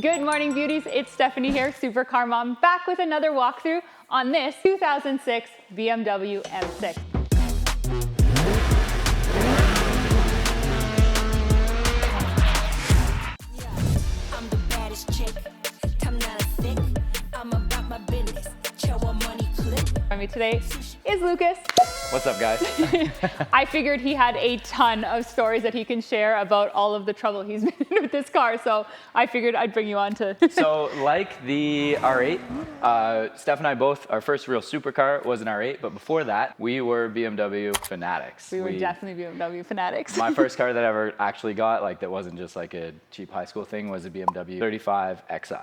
Good morning, beauties. It's Stephanie here, Supercar Mom, back with another walkthrough on this 2006 BMW M6. I'm the baddest chick. I'm not a thick. I'm about my business. Show a money clip. Joining me today is Lucas. What's up, guys? I figured he had a ton of stories that he can share about all of the trouble he's been in with this car, so I figured I'd bring you on to... So, like the R8, Steph and I both, our first real supercar was an R8, but before that, we were BMW fanatics. We were definitely BMW fanatics. My first car that I ever actually got, like that wasn't just like a cheap high school thing, was a BMW 35 Xi.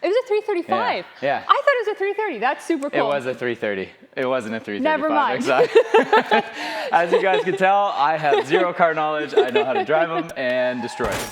It was a 335. Yeah. I thought it was a 330. That's super cool. It was a 330. It wasn't a 335 Never mind. Xi. As you guys can tell, I have zero car knowledge. I know how to drive them and destroy them.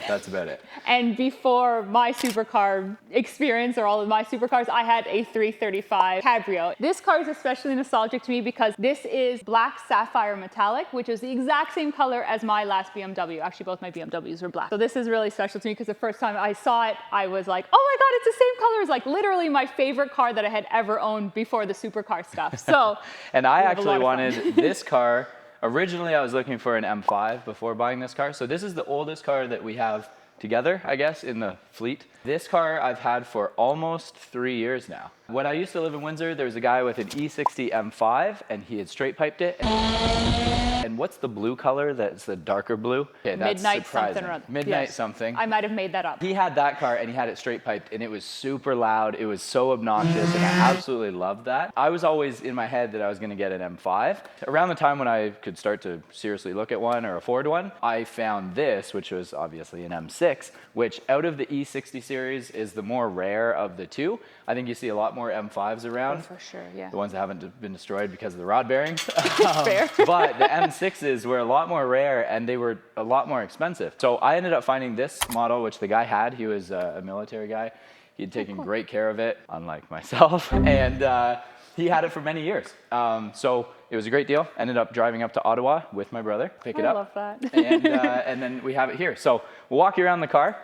That's about it. And before my supercar experience, or all of my supercars, I had a 335 Cabrio. This car is especially nostalgic to me because this is black sapphire metallic, which is the exact same color as my last BMW. Actually, both my BMWs were black. So this is really special to me because the first time I saw it, I was like, oh my God, it's the same color as like literally my favorite car that I had ever owned before the supercar stuff. So, and I actually wanted this car. Originally, I was looking for an M5 before buying this car. So this is the oldest car that we have together, I guess, in the fleet. This car I've had for almost 3 years now. When I used to live in Windsor, there was a guy with an E60 M5 and he had straight piped it. And what's the blue color that's the darker blue? Okay, that's Midnight surprising. something or other. Midnight Yes. something. I might have made that up. He had that car and he had it straight piped and it was super loud. It was so obnoxious and I absolutely loved that. I was always in my head that I was gonna get an M5. Around the time when I could start to seriously look at one or afford one, I found this, which was obviously an M6, which out of the E60 series is the more rare of the two. I think you see a lot more M5s around. Oh, for sure, yeah. The ones that haven't been destroyed because of the rod bearings. Fair. But the M6s were a lot more rare and they were a lot more expensive. So I ended up finding this model, which the guy had. He was a military guy. He'd taken great care of it, unlike myself. And he had it for many years. So it was a great deal. Ended up driving up to Ottawa with my brother, pick it up. I love that. And then we have it here. So we'll walk you around the car,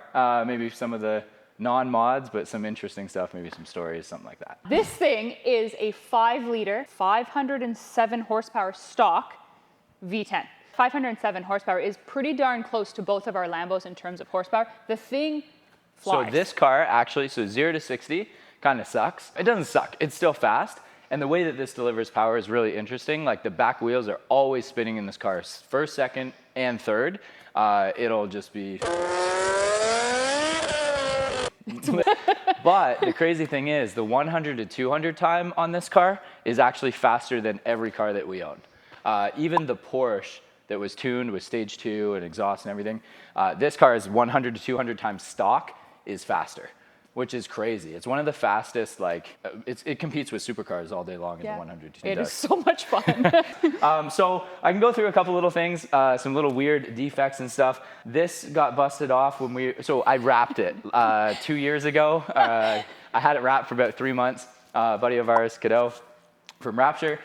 maybe some of the non-mods, but some interesting stuff, maybe some stories, something like that. This thing is a 5-liter, 507 horsepower stock V10. 507 horsepower is pretty darn close to both of our Lambos in terms of horsepower. The thing flies. So this car actually, 0 to 60, kind of sucks. It doesn't suck, it's still fast. And the way that this delivers power is really interesting. Like the back wheels are always spinning in this car, first, second, and third. It'll just be... But the crazy thing is the 100 to 200 time on this car is actually faster than every car that we own. Even the Porsche that was tuned with stage 2 and exhaust and everything, this car is 100 to 200 times stock is faster, which is crazy. It's one of the fastest, like, it competes with supercars all day long in the 100 to 200. It is so much fun. So I can go through a couple little things, some little weird defects and stuff. This got busted off when so I wrapped it 2 years ago. I had it wrapped for about 3 months. A buddy of ours, Cadeau, from Rapture,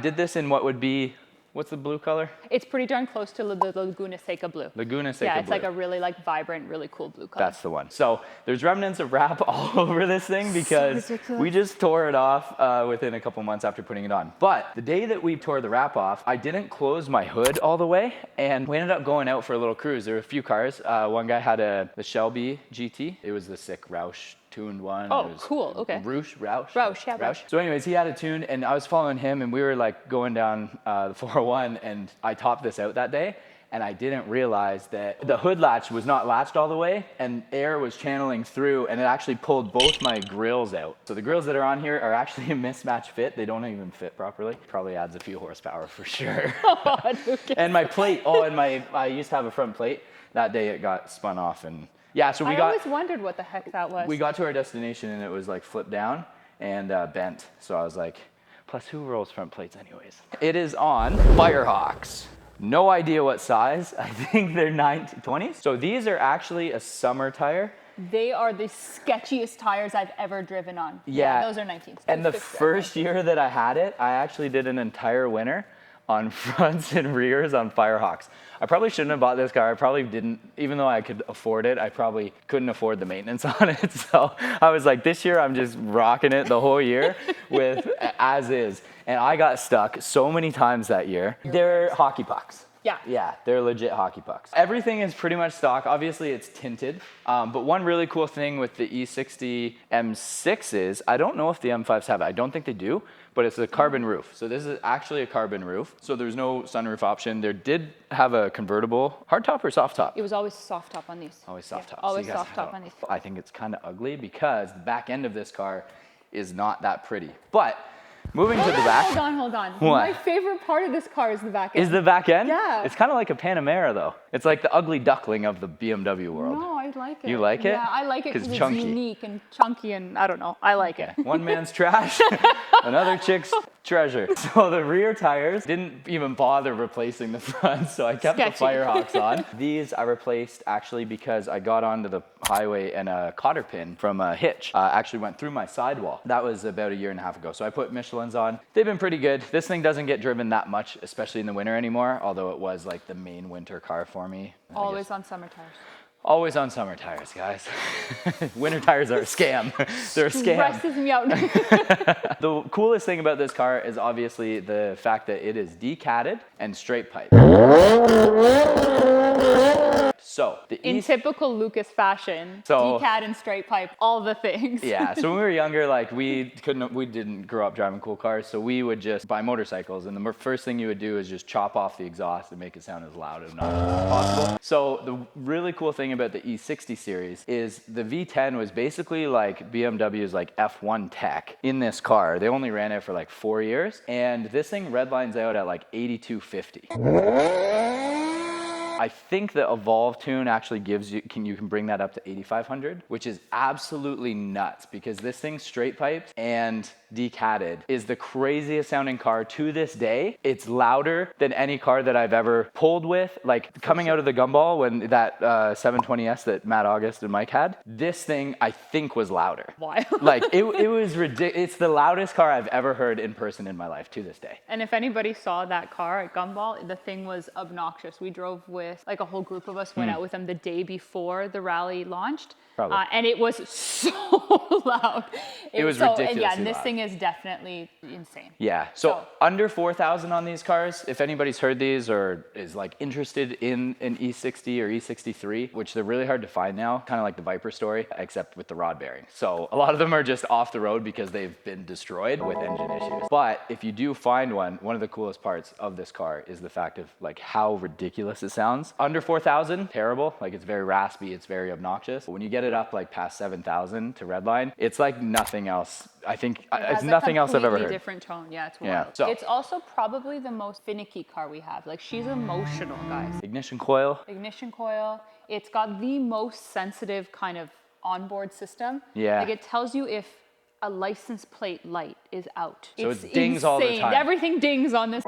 did this in what would be, what's the blue color? It's pretty darn close to the Laguna Seca blue. Laguna Seca blue. Yeah, it's like a really like vibrant, really cool blue color. That's the one. So there's remnants of wrap all over this thing because we just tore it off within a couple months after putting it on. But the day that we tore the wrap off, I didn't close my hood all the way and we ended up going out for a little cruise. There were a few cars. One guy had the Shelby GT. It was the sick Roush tuned one. Oh, cool, okay. Roush. Yeah, Roush. So anyways, he had it tuned and I was following him and we were like going down the 401 and I topped this out that day and I didn't realize that the hood latch was not latched all the way and air was channeling through and it actually pulled both my grills out. So the grills that are on here are actually a mismatched fit. They don't even fit properly. Probably adds a few horsepower for sure. And my plate, I used to have a front plate. That day it got spun off and yeah, so I always wondered what the heck that was. We got to our destination and it was like flipped down and bent. So I was like, plus who rolls front plates anyways? It is on Firehawks. No idea what size. I think they're 20s. So these are actually a summer tire. They are the sketchiest tires I've ever driven on. Yeah. Those are 19s. And the first year that I had it, I actually did an entire winter on fronts and rears on Firehawks. I probably shouldn't have bought this car. I probably didn't, even though I could afford it, I probably couldn't afford the maintenance on it. So I was like, this year I'm just rocking it the whole year with as is. And I got stuck so many times that year. They're hockey pucks. Yeah. Yeah, they're legit hockey pucks. Everything is pretty much stock. Obviously, it's tinted. But one really cool thing with the E63 M6 is, I don't know if the M5s have it. I don't think they do, but it's a carbon roof. So this is actually a carbon roof. So there's no sunroof option. There did have a convertible hard top or soft top. It was always soft top on these. Always soft top. Always So you guys soft top on these. I think it's kind of ugly because the back end of this car is not that pretty. But moving to the back. Hold on. What? My favorite part of this car is the back end. Is the back end? Yeah. It's kind of like a Panamera though. It's like the ugly duckling of the BMW world. No, I like it. You like it? Yeah, I like it because it's chunky. unique and chunky and I don't know. I like it. One man's trash, another chick's treasure. So the rear tires didn't even bother replacing the front, so I kept Sketchy. the Firehawks on. These I replaced actually because I got onto the highway and a cotter pin from a hitch actually went through my sidewall. That was about a year and a half ago. So I put Michelin's on. They've been pretty good. This thing doesn't get driven that much, especially in the winter anymore, although it was like the main winter car for me. Always on summer tires. Always on summer tires, guys. Winter tires are a scam. They're a scam. Stresses me out. The coolest thing about this car is obviously the fact that it is decatted and straight pipe. So In typical Lucas fashion, decat and straight pipe, all the things. Yeah, so when we were younger, like we didn't grow up driving cool cars, so we would just buy motorcycles, and the first thing you would do is just chop off the exhaust and make it sound as loud and obnoxious as possible. So the really cool thing about the E60 series is the V10 was basically like BMW's like F1 tech in this car. They only ran it for like 4 years, and this thing redlines out at like 8250. I think the Evolve tune actually gives you can bring that up to 8500, which is absolutely nuts because this thing straight piped and decatted is the craziest sounding car to this day. It's louder than any car that I've ever pulled with. Like coming out of the Gumball when that 720S that Matt August and Mike had, this thing I think was louder. Why? Like it was ridiculous. It's the loudest car I've ever heard in person in my life to this day. And if anybody saw that car at Gumball, the thing was obnoxious. We drove with, like a whole group of us went out with them the day before the rally launched. Probably. And it was so loud. It was so, ridiculously Yeah, and this loud. thing is definitely insane. Yeah, so under 4,000 on these cars, if anybody's heard these or is like interested in an E60 or E63, which they're really hard to find now, kind of like the Viper story, except with the rod bearing. So a lot of them are just off the road because they've been destroyed with engine issues. But if you do find one of the coolest parts of this car is the fact of like how ridiculous it sounds. Under 4,000, terrible. Like it's very raspy, it's very obnoxious. But when you get it up like past 7,000 to redline, it's like nothing else. I think it's nothing else I've ever heard. Different tone. Yeah, it's wild. Yeah, so it's also probably the most finicky car we have. Like she's emotional, guys. ignition coil. Ignition coil. It's got the most sensitive kind of onboard system. Yeah. Like it tells you if a license plate light is out. So it dings all the time. Everything dings on this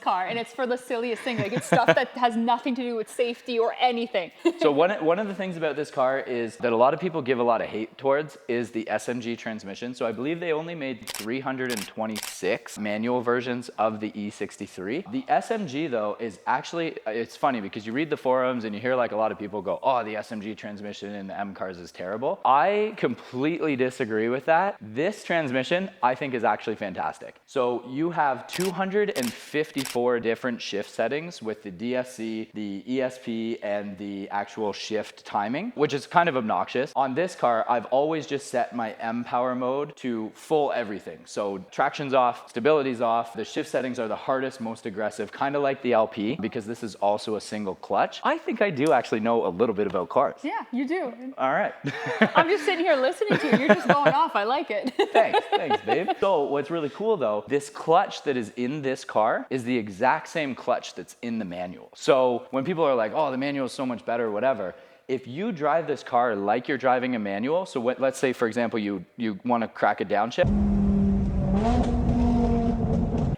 car, and it's for the silliest thing. Like it's stuff that has nothing to do with safety or anything. So one of the things about this car is that a lot of people give a lot of hate towards is the SMG transmission. So I believe they only made 326 manual versions of the E63. The SMG though is actually, it's funny because you read the forums and you hear like a lot of people go, oh, the SMG transmission in the M cars is terrible. I completely disagree with that. This transmission I think is actually fantastic. So you have 254 different shift settings with the DSC, the ESP, and the actual shift timing, which is kind of obnoxious. On this car, I've always just set my M power mode to full everything. So traction's off, stability's off. The shift settings are the hardest, most aggressive, kind of like the LP, because this is also a single clutch. I think I do actually know a little bit about cars. Yeah, you do. All right. I'm just sitting here listening to you. You're just going off. I like it. Thanks, babe. So what's really cool though, this clutch that is in this car is the exact same clutch that's in the manual. So when people are like, oh, the manual is so much better, whatever, if you drive this car like you're driving a manual, so let's say, for example, you want to crack a downshift.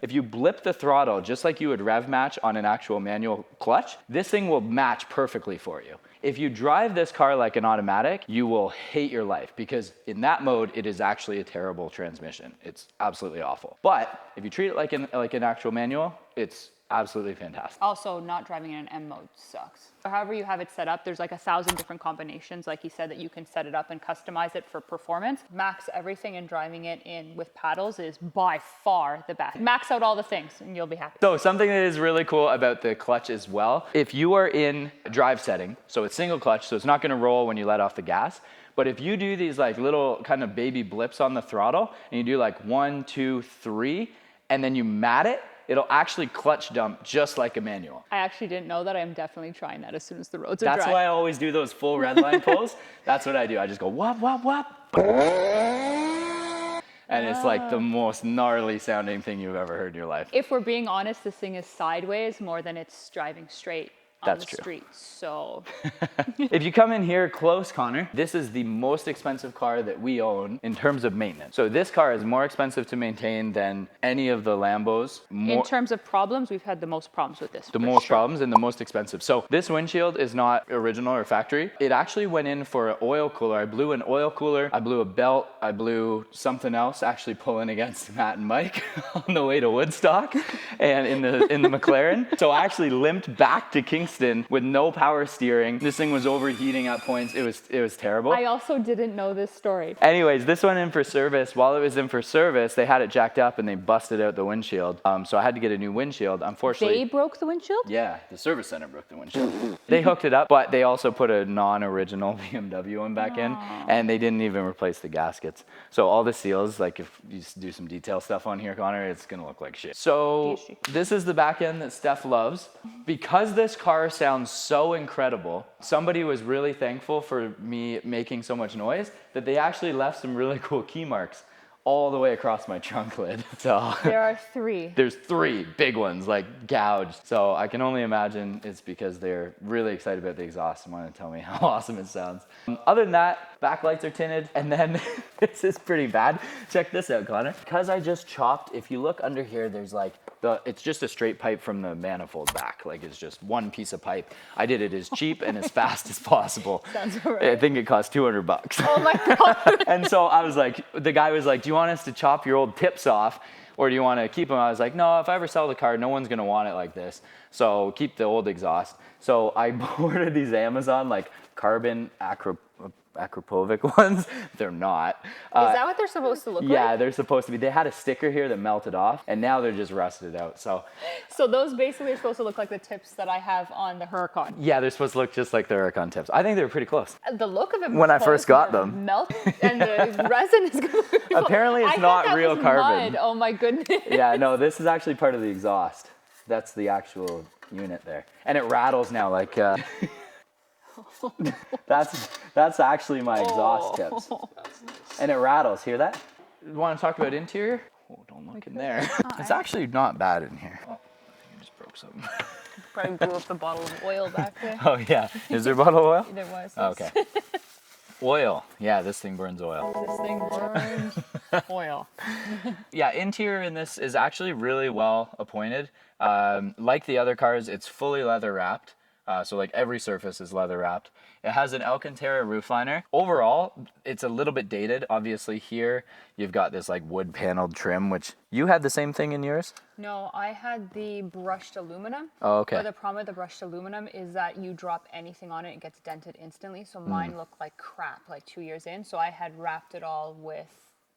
If you blip the throttle just like you would rev match on an actual manual clutch, this thing will match perfectly for you. If you drive this car like an automatic, you will hate your life because in that mode, it is actually a terrible transmission. It's absolutely awful. But if you treat it like an actual manual, it's absolutely fantastic. Also, not driving in an M mode sucks. However you have it set up, there's like 1,000 different combinations, like he said, that you can set it up and customize it for performance. Max everything and driving it in with paddles is by far the best. Max out all the things and you'll be happy. So something that is really cool about the clutch as well, if you are in drive setting, so it's single clutch, so it's not gonna roll when you let off the gas, but if you do these like little kind of baby blips on the throttle, and you do like 1, 2, 3, and then you mat it, it'll actually clutch dump just like a manual. I actually didn't know that. I'm definitely trying that as soon as the roads are dry. That's why I always do those full red line pulls. That's what I do. I just go whop, whop, whop. And it's like the most gnarly sounding thing you've ever heard in your life. If we're being honest, this thing is sideways more than it's driving straight on That's the true. street. So If you come in here close, Connor, this is the most expensive car that we own in terms of maintenance. So this car is more expensive to maintain than any of the Lambos. in terms of problems, we've had the most problems with this. The most problems and the most expensive. So this windshield is not original or factory. It actually went in for an oil cooler. I blew an oil cooler, I blew a belt, I blew something else, actually pulling against Matt and Mike on the way to Woodstock and in the McLaren. So I actually limped back to Kingston with no power steering. This thing was overheating at points. It was terrible. I also didn't know this story. Anyways, this went in for service. While it was in for service, they had it jacked up and they busted out the windshield. So I had to get a new windshield. Unfortunately, They broke the windshield? yeah, the service center broke the windshield. They hooked it up, but they also put a non-original BMW one back in, and they didn't even replace the gaskets. So all the seals, like if you do some detail stuff on here, Connor, it's gonna look like shit. So this is the back end that Steph loves. Because this car sounds so incredible, somebody was really thankful for me making so much noise that they actually left some really cool key marks all the way across my trunk lid. So There are 3. there's 3 big ones, like gouged. So I can only imagine it's because they're really excited about the exhaust and want to tell me how awesome it sounds. Other than that, backlights are tinted. And then this is pretty bad. Check this out, Connor. Because I just chopped, if you look under here, there's like, it's just a straight pipe from the manifold back. Like it's just one piece of pipe. I did it as cheap and as fast as possible. Sounds right. I think it cost $200. Oh my God. And so I was like, the guy was like, do you want us to chop your old tips off or do you want to keep them? I was like, no, if I ever sell the car, no one's going to want it like this. So keep the old exhaust. So I ordered these Amazon like carbon Acropovic ones. They're not. Is that what they're supposed to look like? Yeah, they're supposed to be. They had a sticker here that melted off and now they're just rusted out. So those basically are supposed to look like the tips that I have on the Huracan. yeah, they're supposed to look just like the Huracan tips. I think they were pretty close. The look of it When I first got gonna them. melt and the resin is going to Apparently it's not real carbon. Mud. Oh my goodness. Yeah, no, this is actually part of the exhaust. That's the actual unit there. And it rattles now like that's actually my exhaust tips. And it rattles. Hear that? You want to talk about interior? Oh, don't look in there. It's actually not bad in here. Oh, I think I just broke something. Probably blew up the bottle of oil back there. Oh yeah. Is there bottle oil? There was. Okay. Oil. Yeah, this thing burns oil. This thing burns oil. Yeah, interior in this is actually really well appointed. Like the other cars, it's fully leather wrapped. So like every surface is leather wrapped. It has an Alcantara roof liner. Overall, it's a little bit dated. Obviously here, you've got this like wood paneled trim, which you had the same thing in yours? No, I had the brushed aluminum. Oh, okay. But the problem with the brushed aluminum is that you drop anything on it, it gets dented instantly. So mine looked like crap like 2 years in. So I had wrapped it all with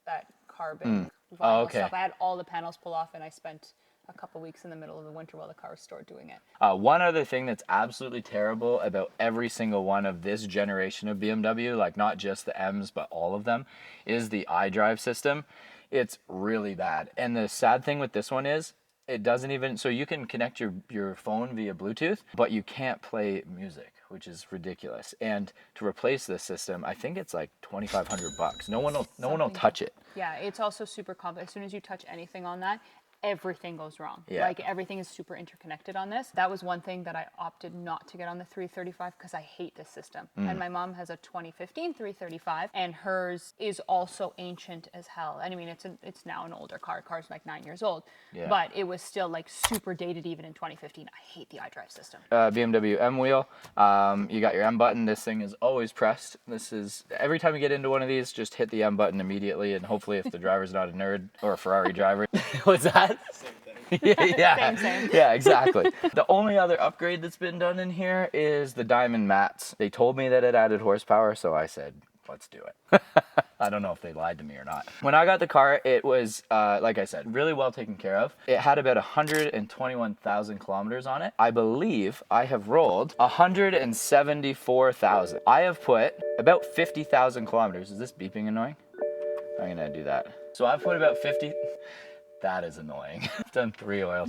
that carbon vinyl stuff. I had all the panels pull off and I spent a couple weeks in the middle of the winter while the car was stored doing it. One other thing that's absolutely terrible about every single one of this generation of BMW, like not just the M's, but all of them, is the iDrive system. It's really bad. And the sad thing with this one is it doesn't even, so you can connect your phone via Bluetooth, but you can't play music, which is ridiculous. And to replace this system, I think it's like $2,500. No one will touch it. Yeah, it's also super complex. As soon as you touch anything on that, everything goes wrong. Yeah. Like everything is super interconnected on this. That was one thing that I opted not to get on the 335 because I hate this system. And my mom has a 2015 335 and hers is also ancient as hell. And I mean, it's now an older car. Car's like 9 years old, but it was still like super dated even in 2015. I hate the iDrive system. BMW M wheel. You got your M button. This thing is always pressed. This is, every time you get into one of these, just hit the M button immediately, and hopefully if the driver's not a nerd or a Ferrari driver. What's that? Same thing. Yeah. Same. Yeah, exactly. The only other upgrade that's been done in here is the diamond mats. They told me that it added horsepower, so I said, let's do it. I don't know if they lied to me or not. When I got the car, it was, like I said, really well taken care of. It had about 121,000 kilometers on it. I believe I have rolled 174,000. I have put about 50,000 kilometers. Is this beeping annoying? I'm gonna do that. So I've put about 50. That is annoying. I've done 3 or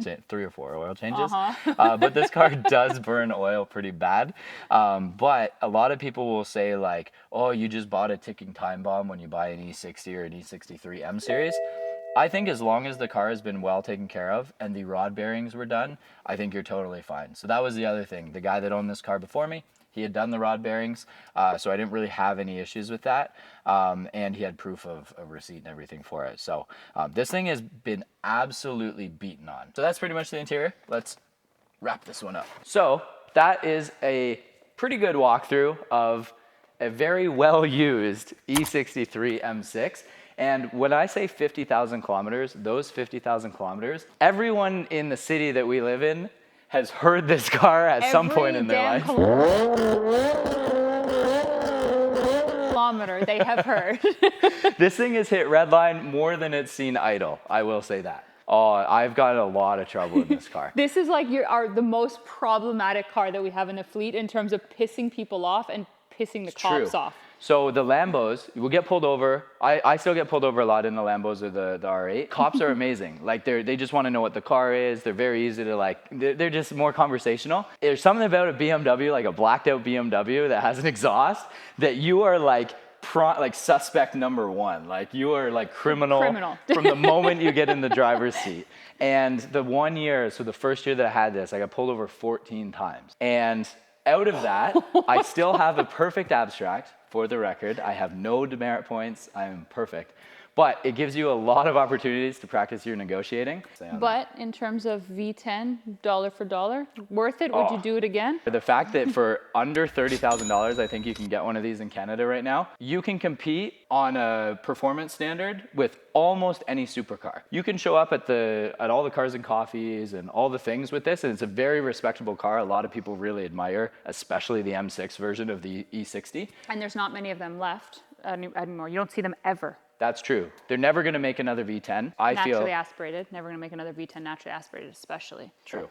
4 oil changes, but this car does burn oil pretty bad. But a lot of people will say like, oh, you just bought a ticking time bomb when you buy an E60 or an E63 M series. I think as long as the car has been well taken care of and the rod bearings were done, I think you're totally fine. So that was the other thing. The guy that owned this car before me, he had done the rod bearings, so I didn't really have any issues with that. And he had proof of a receipt and everything for it. So this thing has been absolutely beaten on. So that's pretty much the interior. Let's wrap this one up. So that is a pretty good walkthrough of a very well-used E63 M6. And when I say 50,000 kilometers, those 50,000 kilometers, everyone in the city that we live in has heard this car at some point in their life. Kilometer they have heard. This thing has hit redline more than it's seen idle. I will say that. Oh, I've got a lot of trouble in this car. This is like the most problematic car that we have in the fleet in terms of pissing people off and pissing the cops off. So the Lambos will get pulled over. I still get pulled over a lot in the Lambos or the R8. Cops are amazing. Like they just want to know what the car is. They're very easy to like, they're just more conversational. There's something about a BMW, like a blacked out BMW that has an exhaust, that you are like suspect number one. Like you are like criminal. From the moment you get in the driver's seat. And the 1 year, so the first year that I had this, I got pulled over 14 times. And out of that, I still have a perfect abstract. For the record, I have no demerit points. I am perfect. But it gives you a lot of opportunities to practice your negotiating. But in terms of V10, dollar for dollar, worth it? Would you do it again? The fact that for under $30,000, I think you can get one of these in Canada right now, you can compete on a performance standard with almost any supercar. You can show up at all the Cars and Coffees and all the things with this, and it's a very respectable car. A lot of people really admire, especially the M6 version of the E60. And there's not many of them left anymore. You don't see them ever. That's true. They're never going to make another V10. Naturally aspirated. Never going to make another V10 naturally aspirated, especially. True.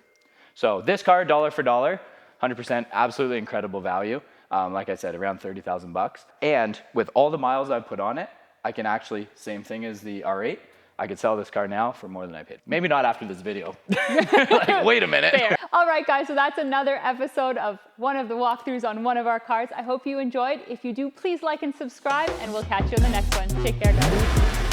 So this car, dollar for dollar, 100% absolutely incredible value. Like I said, around 30,000 bucks. And with all the miles I've put on it, I can actually, same thing as the R8, I could sell this car now for more than I paid. Maybe not after this video. Like, wait a minute. Fair. All right, guys, so that's another episode of one of the walkthroughs on one of our cars. I hope you enjoyed. If you do, please like and subscribe, and we'll catch you in the next one. Take care, guys.